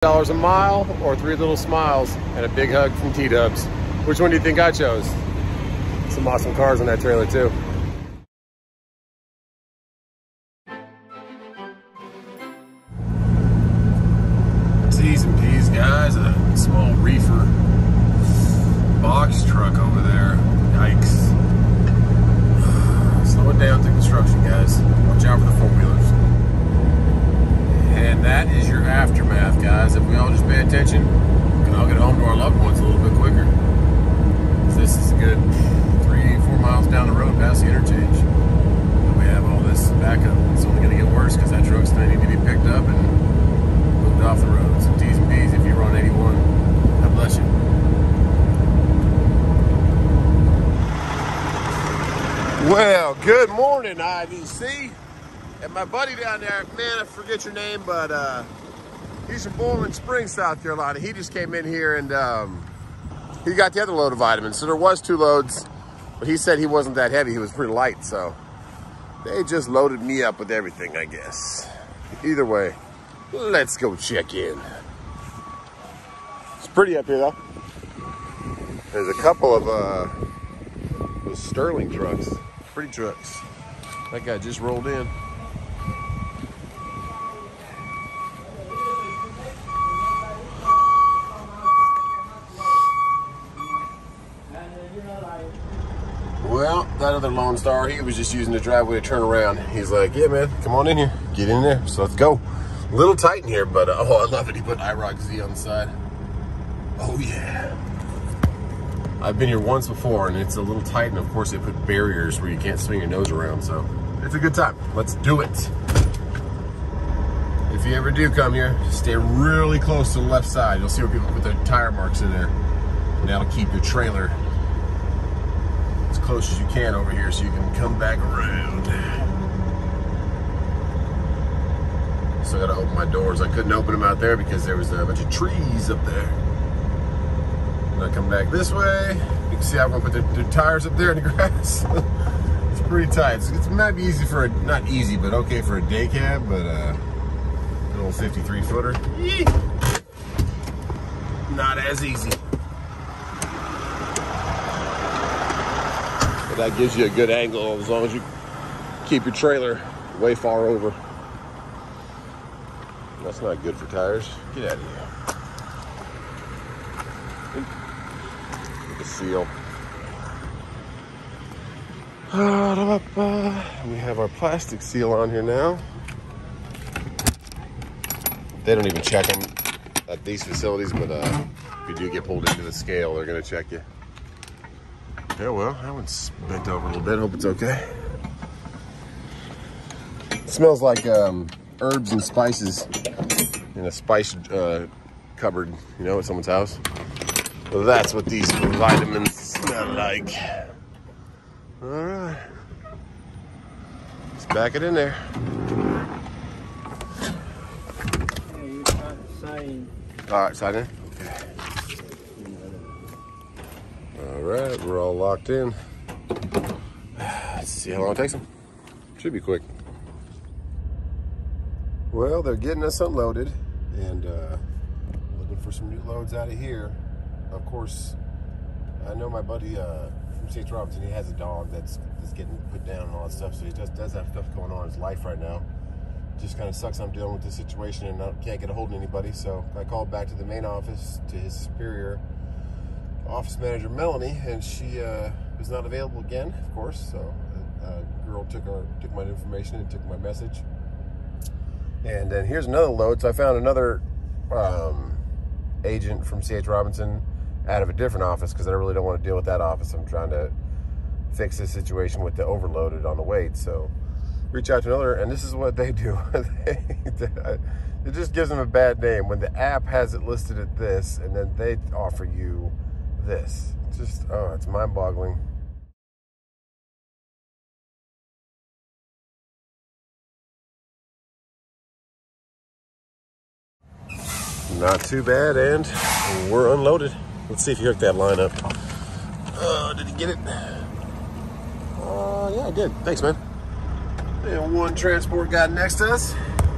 $1 a mile or 3 little smiles and a big hug from T-Dubs. Which one do you think I chose? Some awesome cars in that trailer too. T's and P's, guys. A small reefer box truck over there. Yikes. Slow it down to construction, guys. Watch out for the four-wheelers. And that is your aftermath, guys. If we all just pay attention, we can all get home to our loved ones a little bit quicker. This is a good 3-4 miles down the road past the interchange. And we have all this backup. It's only going to get worse because that truck's going to need to be picked up and moved off the road. So T's and P's if you're on 81. God bless you. Well, good morning, IVC. And my buddy down there, man, I forget your name, but he's from Boiling Springs, South Carolina. He just came in here and he got the other load of vitamins. So there was 2 loads, but he said he wasn't that heavy. He was pretty light, so they just loaded me up with everything, I guess. Either way, let's go check in. It's pretty up here, though. There's a couple of those Sterling trucks, pretty trucks. That guy just rolled in. Well, that other Lone Star, he was just using the driveway to turn around. He's like, yeah, man, come on in here. Get in there. So let's go. A little tight in here, but oh, I love it. He put IROC Z on the side. Oh, yeah. I've been here once before, and it's a little tight, and of course they put barriers where you can't swing your nose around, so it's a good time. Let's do it. If you ever do come here, stay really close to the left side. You'll see where people put their tire marks in there, and that'll keep your trailer as close as you can over here so you can come back around. So I gotta open my doors. I couldn't open them out there because there was a bunch of trees up there. When I come back this way, you can see I'm gonna put the tires up there in the grass. It's pretty tight. It might be easy for not easy, but okay for a day cab, but an old 53 footer. Not as easy. But that gives you a good angle as long as you keep your trailer way far over. That's not good for tires. Get out of here. The seal. We have our plastic seal on here now. They don't even check them at these facilities, but if you do get pulled into the scale, they're gonna check you. Yeah, well, that one's bent over a little bit. Hope it's okay. It smells like herbs and spices in a spice cupboard, you know, at someone's house. So that's what these vitamins smell like. All right. Let's back it in there. All right, sign in. Okay. All right, we're all locked in. Let's see how long it takes them. Should be quick. Well, they're getting us unloaded and looking for some new loads out of here. Of course, I know my buddy from St. Robinson, he has a dog that's getting put down and all that stuff, so he just does have stuff going on in his life right now. Just kind of sucks I'm dealing with this situation and I can't get a hold of anybody, so I called back to the main office, to his superior, office manager Melanie, and she was not available again, of course, so a girl took my information and took my message. And then here's another load. So I found another agent from C.H. Robinson out of a different office because I really don't want to deal with that office. I'm trying to fix this situation with the overloaded on the weight. So reach out to another, and this is what they do. It just gives them a bad name when the app has it listed at this, and then they offer you this. It's just, oh, it's mind-boggling. Not too bad, and we're unloaded. Let's see if he hooked that line up. Did he get it? Yeah, I did. Thanks, man. And one transport guy next to us,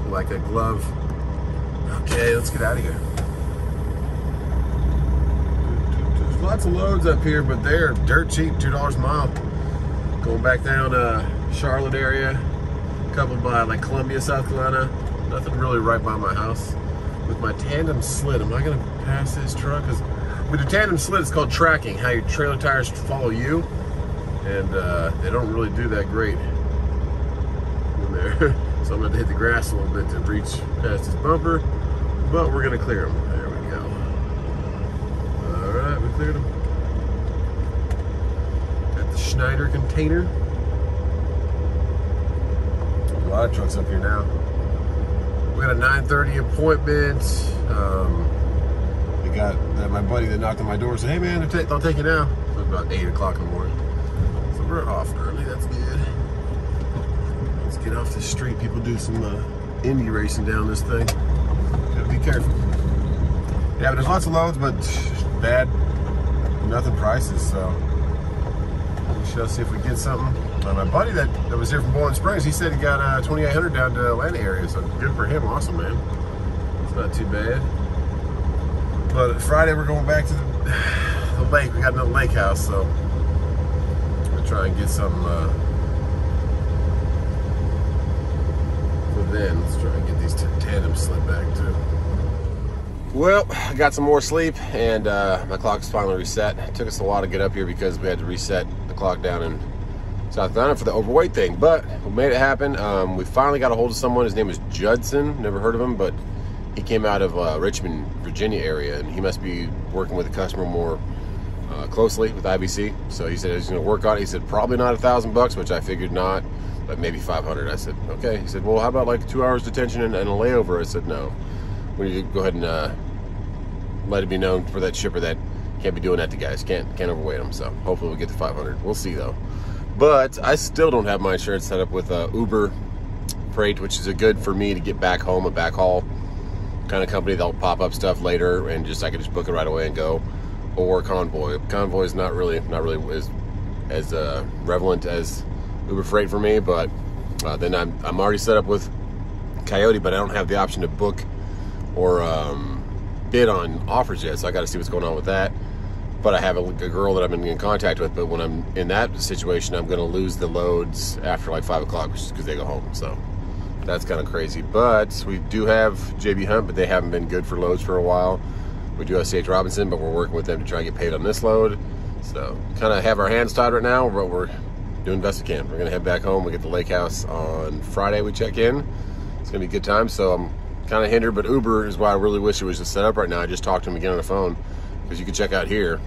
like a glove. Okay, let's get out of here. lots of loads up here, but they're dirt cheap, $2 a mile. Going back down Charlotte area, a couple by like Columbia, South Carolina. Nothing really right by my house. With my tandem sled, am I gonna pass this truck? Because with the tandem sled, it's called tracking, how your trailer tires follow you. And they don't really do that great in there. So I'm gonna have to hit the grass a little bit to reach past this bumper, but we're gonna clear them. There we go. All right, we cleared them. Got the Schneider container. A lot of trucks up here now. We got a 9:30 appointment. They got my buddy that knocked on my door said, "Hey man, they'll take you now." So it's about 8 o'clock in the morning. So we're off early. That's good. Let's get off the street. People do some Indy racing down this thing. Gotta be careful. Yeah, but there's lots of loads, but bad, nothing prices. So we shall see if we get something. My buddy that was here from Bowling Springs, he said he got 2,800 down to Atlanta area, so good for him. Awesome, man. It's not too bad. But Friday we're going back to the lake. We got another lake house, so we'll try and get some for then. Let's try and get these tandem slid back too. Well, I got some more sleep, and my clock's finally reset. It took us a while to get up here because we had to reset the clock down in South Carolina for the overweight thing, but we made it happen. We finally got a hold of someone. His name was Judson. Never heard of him, but he came out of Richmond, Virginia area, and he must be working with the customer more closely with IBC. So he said he's going to work on it. He said probably not $1,000, which I figured not, but maybe 500. I said okay. He said, well, how about like 2 hours detention and a layover? I said no. We need to go ahead and let it be known for that shipper that can't be doing that to guys. Can't overweight them. So hopefully we'll get to 500. We'll see though. But I still don't have my insurance set up with Uber Freight, which is a good for me to get back home, a backhaul kind of company. They'll pop up stuff later, and I can just book it right away and go. Or Convoy. Convoy is not really as relevant as Uber Freight for me. But then I'm already set up with Coyote, but I don't have the option to book or bid on offers yet. So I got to see what's going on with that. But I have a girl that I've been in contact with, but when I'm in that situation, I'm going to lose the loads after like 5 o'clock, which is because they go home. So that's kind of crazy. But we do have JB Hunt, but they haven't been good for loads for a while. We do have C.H. Robinson, but we're working with them to try and get paid on this load. So kind of have our hands tied right now, but we're doing the best we can. We're going to head back home. We get the lake house on Friday. We check in. It's going to be a good time. So I'm kind of hindered, but Uber is why I really wish it was just set up right now. I just talked to him again on the phone, because you can check out here.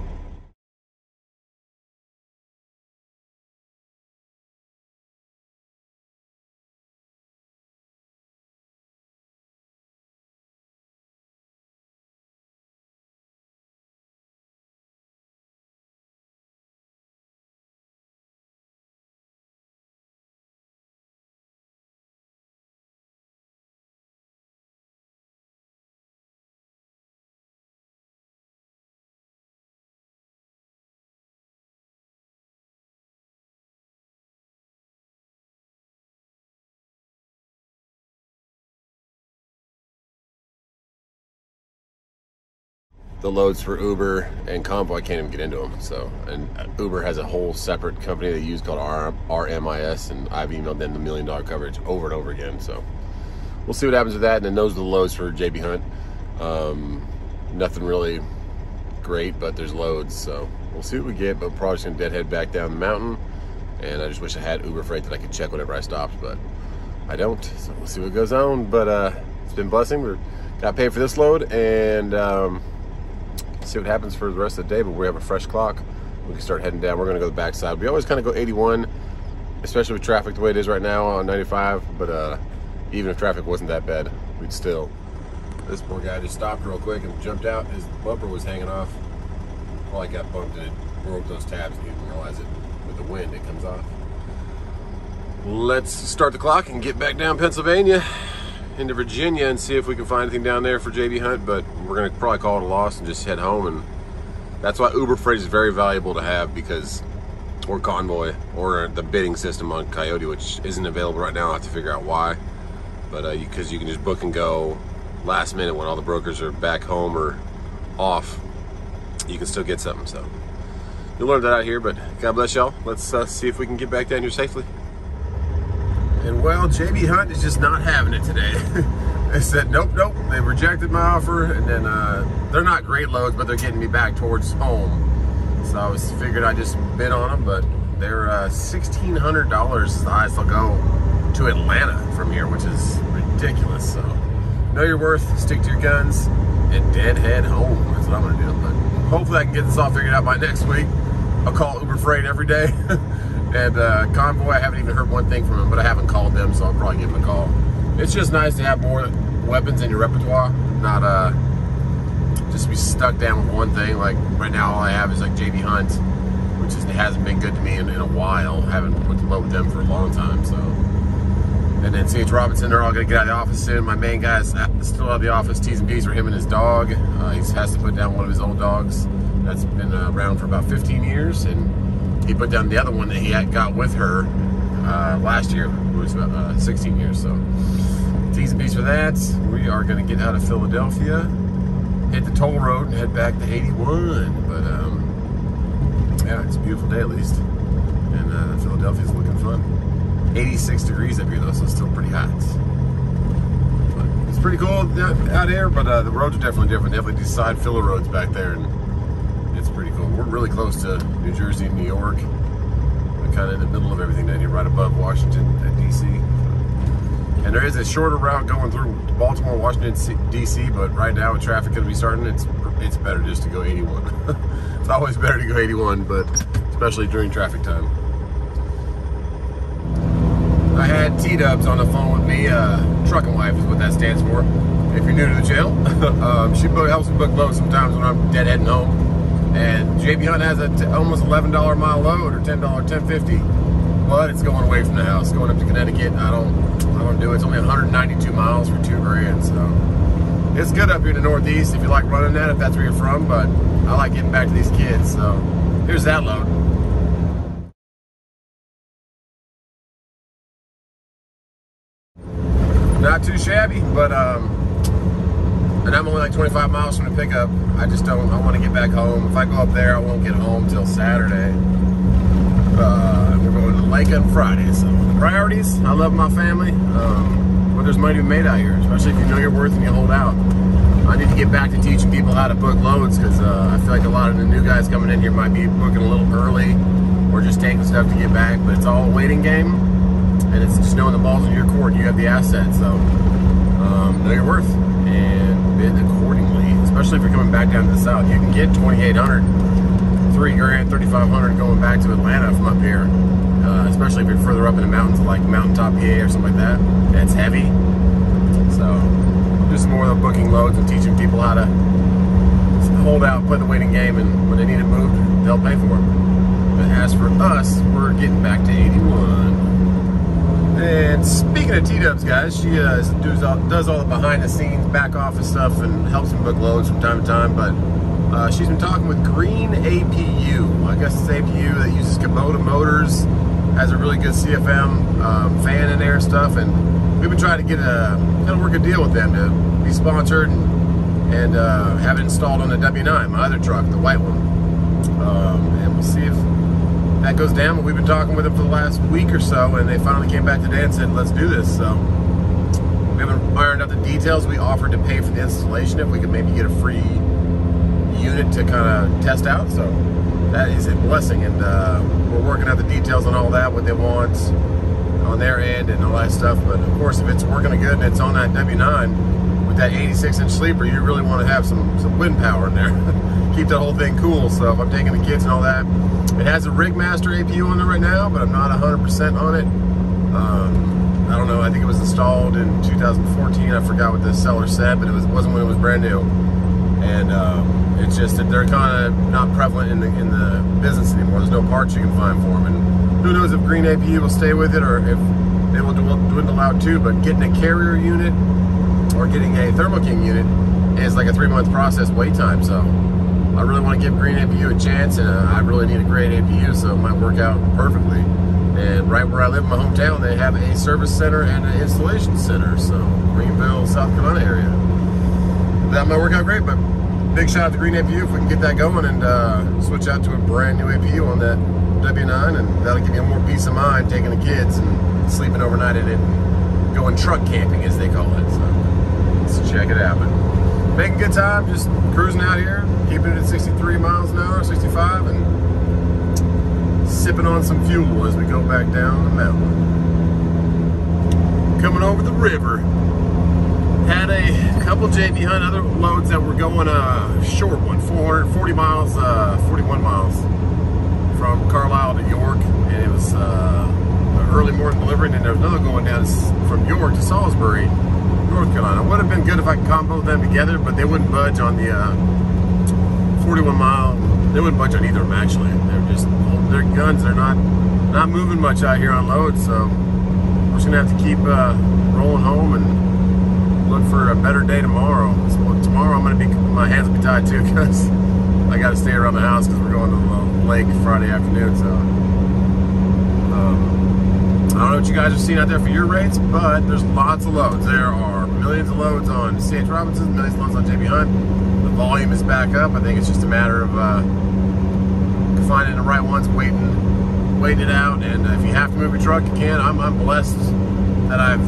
The loads for Uber and Convoy, I can't even get into them. So, and Uber has a whole separate company they use called RMIS, and I've emailed them the $1 million coverage over and over again. So we'll see what happens with that. And then those are the loads for JB Hunt. Nothing really great, but there's loads. So we'll see what we get, but probably just gonna deadhead back down the mountain. And I just wish I had Uber Freight that I could check whenever I stopped, but I don't. So we'll see what goes on. But it's been a blessing. We got paid for this load, and see what happens for the rest of the day. But we have a fresh clock. We can start heading down. We're going to go to the backside. We always kind of go 81, especially with traffic the way it is right now on 95. But even if traffic wasn't that bad, we'd still. This poor guy just stopped real quick and jumped out. His bumper was hanging off. Probably got bumped and it broke those tabs. He didn't realize it. With the wind, it comes off. Let's start the clock and get back down Pennsylvania into Virginia and see if we can find anything down there for JB Hunt, but we're gonna probably call it a loss and just head home. And that's why Uber Freight is very valuable to have, because, or Convoy, or the bidding system on Coyote, which isn't available right now. I have to figure out why, but because you can just book and go last minute when all the brokers are back home or off. you can still get something. So you'll learn that out here, but God bless y'all. Let's see if we can get back down here safely. And well, JB Hunt is just not having it today. They said, nope. They rejected my offer, and then they're not great loads, but they're getting me back towards home. So I figured I'd just bid on them, but they're $1,600 is the highest they'll go to Atlanta from here, which is ridiculous. So know your worth, stick to your guns, and deadhead home. That's what I'm gonna do. But hopefully I can get this all figured out by next week. I'll call Uber Freight every day. And Convoy, I haven't even heard one thing from them, but I haven't called them, so I'll probably give them a call. It's just nice to have more weapons in your repertoire, not just be stuck down with one thing. Like right now, all I have is like JB Hunt, which hasn't been good to me in a while. I haven't put the boat with them for a long time, so. And then C.H. Robinson, they're all gonna get out of the office soon. My main guy's still out of the office. T's and B's for him and his dog. He has to put down one of his old dogs that's been around for about 15 years, and he put down the other one that he had got with her last year, who was about 16 years. So T's and B's for that. We are going to get out of Philadelphia, hit the toll road, and head back to 81. But yeah, it's a beautiful day at least, and Philadelphia's looking fun. 86 degrees up here though, so it's still pretty hot. But it's pretty cool out here, but the roads are definitely different. They have like these side filler roads back there, and it's pretty cool. We're really close to New Jersey and New York. We're kind of in the middle of everything down here, right above Washington and DC. And there is a shorter route going through Baltimore, Washington, DC, but right now with traffic going to be starting, it's better just to go 81. It's always better to go 81, but especially during traffic time. I had T-Dubs on the phone with me. Truckin' Wife is what that stands for. If you're new to the channel, she helps me book loads sometimes when I'm deadheading home. And JB Hunt has a almost $11 mile load, or $10.50, but it's going away from the house, going up to Connecticut. I don't do it. It's only 192 miles for $2,000, so it's good up here in the Northeast if you like running that, if that's where you're from. But I like getting back to these kids, so here's that load. Not too shabby, but and I'm only like 25 miles from the pickup. I want to get back home. If I go up there, I won't get home till Saturday. We're going to the lake on Friday. So the priorities, I love my family, but there's money to be made out here, especially if you know your worth and you hold out. I need to get back to teaching people how to book loads, because I feel like a lot of the new guys coming in here might be booking a little early or just taking stuff to get back, but it's all a waiting game, and it's just knowing the ball's in your court and you have the assets. So know your worth and bid accordingly, especially if you're coming back down to the south. You can get 2,800, $3,000, 3,500 going back to Atlanta from up here, especially if you're further up in the mountains, like Mountaintop PA or something like that. That's heavy. So just more of the booking loads and teaching people how to hold out, play the waiting game, and when they need it moved, they'll pay for it. But as for us, we're getting back to 81. And speaking of T-Dubs, guys, she does all the behind-the-scenes, back-office stuff and helps me book loads from time to time. But she's been talking with Green APU. I guess it's APU that uses Kubota motors, has a really good CFM fan in there and stuff. And we've been trying to kind of work a deal with them to be sponsored and have it installed on the W9, my other truck, the white one. And we'll see if that goes down. But we've been talking with them for the last week or so, and they finally came back today and said, let's do this. So we haven't ironed out the details. We offered to pay for the installation if we could maybe get a free unit to kind of test out. So that is a blessing, and we're working out the details on all that, what they want on their end and all that stuff. But of course, if it's working good and it's on that W9 with that 86-inch sleeper, you really want to have some wind power in there. Keep the whole thing cool. So if I'm taking the kids and all that, it has a Rigmaster APU on there right now, but I'm not 100% on it. I don't know, I think it was installed in 2014. I forgot what the seller said, but it wasn't when it was brand new. And it's just that they're kind of not prevalent in the business anymore. There's no parts you can find for them. And who knows if Green APU will stay with it or if they will dwindle out too. But getting a carrier unit or getting a Thermo King unit is like a 3-month process wait time. So I really want to give Green APU a chance, and I really need a great APU, so it might work out perfectly. And right where I live in my hometown, they have a service center and an installation center, so Greenville, South Carolina area. That might work out great, but big shout out to Green APU if we can get that going and switch out to a brand new APU on that W9, and that'll give you more peace of mind taking the kids and sleeping overnight in it, and going truck camping as they call it. So let's check it out. But making good time, just cruising out here, keeping it at 63 miles an hour, 65, and sipping on some fuel as we go back down the mountain. Coming over the river. Had a couple JB Hunt other loads that were going short one, 440 miles, 41 miles from Carlisle to York, and it was an early morning delivery, and then there was another going down from York to Salisbury, North Carolina. It would have been good if I could combo them together, but they wouldn't budge on the 41 mile. They wouldn't budge on either of them actually. They're just holding their guns. They're not moving much out here on loads, so we're just gonna have to keep rolling home and look for a better day tomorrow. So tomorrow my hands will be tied too, because I got to stay around the house because we're going to the lake Friday afternoon. So I don't know what you guys are seeing out there for your rates, but there's lots of loads. There are millions of loads on C.H. Robinson, millions of loads on JB Hunt. The volume is back up. I think it's just a matter of finding the right ones, waiting it out. And if you have to move your truck, you can. I'm blessed that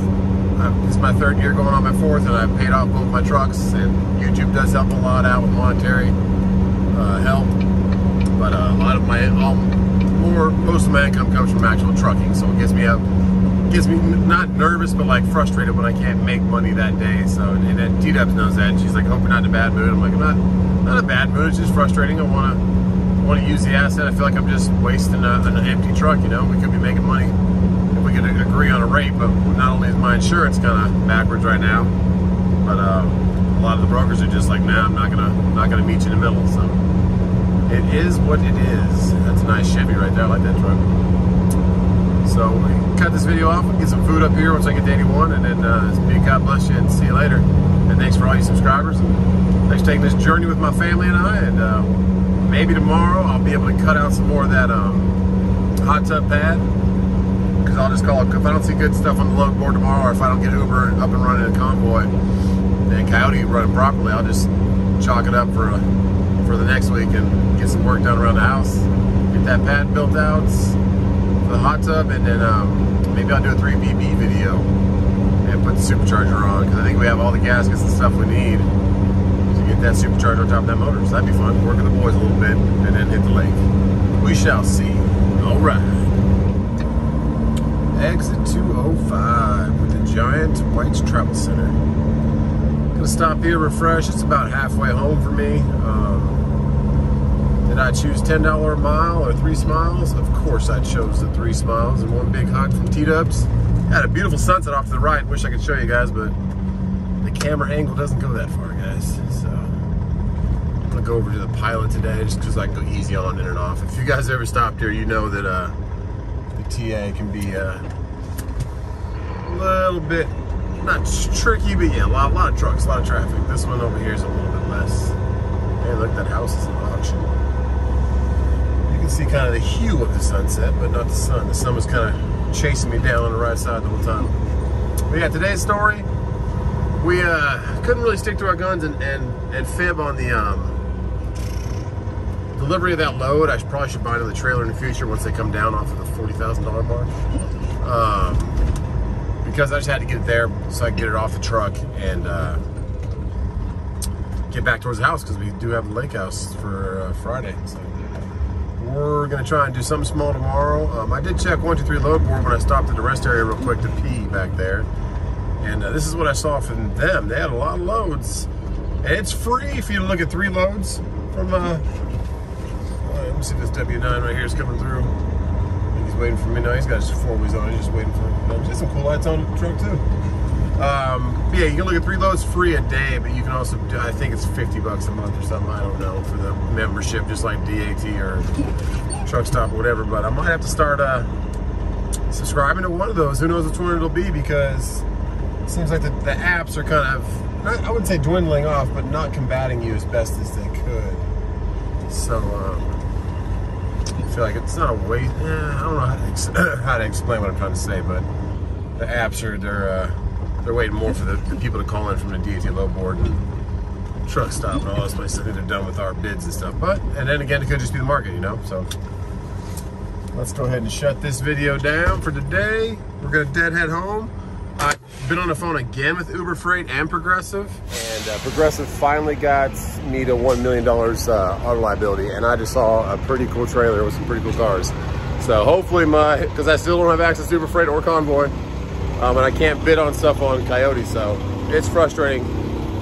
this is my third year going on my fourth, and I've paid off both my trucks, and YouTube does help a lot out with monetary help. But most of my income comes from actual trucking, so it gets me not nervous, but like frustrated when I can't make money that day. So, and T-Dubs knows that, and she's like, I hope you're not in a bad mood. I'm like, I'm not in a bad mood, it's just frustrating. I want to use the asset. I feel like I'm just wasting an empty truck, you know. We could be making money if we could agree on a rate, but not only is my insurance kind of backwards right now, but a lot of the brokers are just like, nah, I'm not gonna meet you in the middle. So it is what it is. That's a nice Chevy right there. I like that truck. So we can cut this video off and get some food up here once I get to 81, and then big God bless you and see you later. And thanks for all you subscribers, and thanks for taking this journey with my family and I. And maybe tomorrow I'll be able to cut out some more of that hot tub pad, because I'll just call it, if I don't see good stuff on the load board tomorrow, or if I don't get Uber up and running a convoy and Coyote running properly, I'll just chalk it up for the next week and get some work done around the house, get that pad built out for the hot tub, and then maybe I'll do a 3BB video and put the supercharger on, because I think we have all the gaskets and stuff we need to get that supercharger on top of that motor. So that'd be fun. Work with the boys a little bit and then hit the lake. We shall see. All right. Exit 205 with the Giant White's Travel Center. Gonna stop here, refresh. It's about halfway home for me. Did I choose $10 a mile or 3 smiles? Of course I chose the 3 smiles, and one big hug from T-Dubs. Had a beautiful sunset off to the right. Wish I could show you guys, but the camera angle doesn't go that far, guys. So I'm gonna go over to the Pilot today, just because I can go easy on in and off. If you guys ever stopped here, you know that the TA can be a little bit, not tricky, but yeah, a lot of trucks, a lot of traffic. This one over here is a little bit less. Hey, look, that house is in auction. You can see kind of the hue of the sunset, but not the sun. The sun was kind of chasing me down on the right side the whole time. But yeah, today's story, we couldn't really stick to our guns and fib on the delivery of that load. I probably should buy another trailer in the future once they come down off of the $40,000 mark. Because I just had to get it there so I could get it off the truck and get back towards the house, because we do have the lake house for Friday. So we're gonna try and do something small tomorrow. I did check 123 load board when I stopped at the rest area real quick to pee back there, and this is what I saw from them. They had a lot of loads, and it's free for you to look at 3 loads from let me see, this W9 right here is coming through. He's waiting for me now. He's got his 4 wheels on. He's just waiting for me. There's some cool lights on the truck too. Yeah, you can look at 3 loads free a day, but you can also do, I think it's $50 a month or something, I don't know, for the membership, just like DAT or Truck Stop or whatever. But I might have to start subscribing to one of those. Who knows which one it'll be, because it seems like the apps are kind of, I wouldn't say dwindling off, but not combating you as best as they could. So I feel like it's not a waste. I don't know how to explain what I'm trying to say, but the apps are, they're waiting more for the people to call in from the DAT load board and truck stop and all those places. I think they're done with our bids and stuff. But, and then again, it could just be the market, you know? So let's go ahead and shut this video down for today. We're gonna deadhead home. I've been on the phone again with Uber Freight and Progressive. And Progressive finally got me to $1 million auto liability. And I just saw a pretty cool trailer with some pretty cool cars. So hopefully because I still don't have access to Uber Freight or Convoy. And I can't bid on stuff on Coyote, so it's frustrating.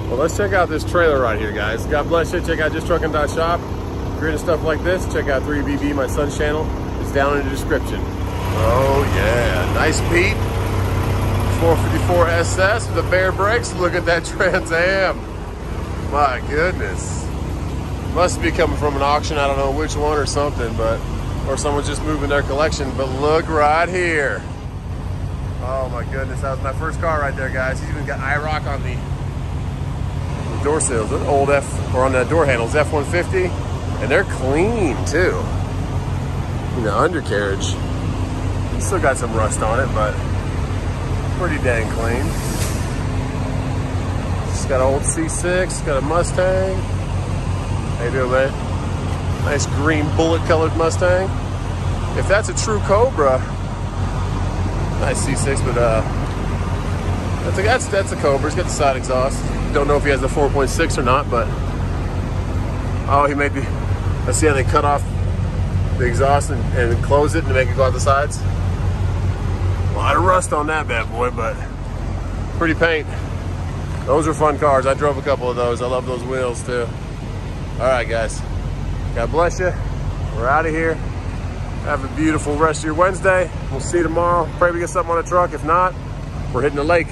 Well, let's check out this trailer right here, guys. God bless you. Check out JustTruckin.Shop. If you're into stuff like this, check out 3BB, my son's channel. It's down in the description. Oh yeah, nice Pete. 454 SS with the bare brakes. Look at that Trans Am. My goodness. Must be coming from an auction. I don't know which one or something, but or someone's just moving their collection. But look right here. Oh my goodness, that was my first car right there, guys. He's even got IROC on the door sills, the old or on the door handles, F-150, and they're clean too. You know, undercarriage, it's still got some rust on it, but pretty dang clean. It's got an old C6, got a Mustang. How you doing, man? Nice green bullet-colored Mustang. If that's a true Cobra, nice C6, but that's a Cobra. It's got the side exhaust. Don't know if he has the 4.6 or not, but oh, he made the. Let's see how they cut off the exhaust and close it and make it go out the sides. A lot of rust on that bad boy, but pretty paint. Those are fun cars. I drove a couple of those. I love those wheels too. All right, guys. God bless you. We're out of here. Have a beautiful rest of your Wednesday. We'll see you tomorrow. Pray we get something on the truck. If not, we're hitting the lake.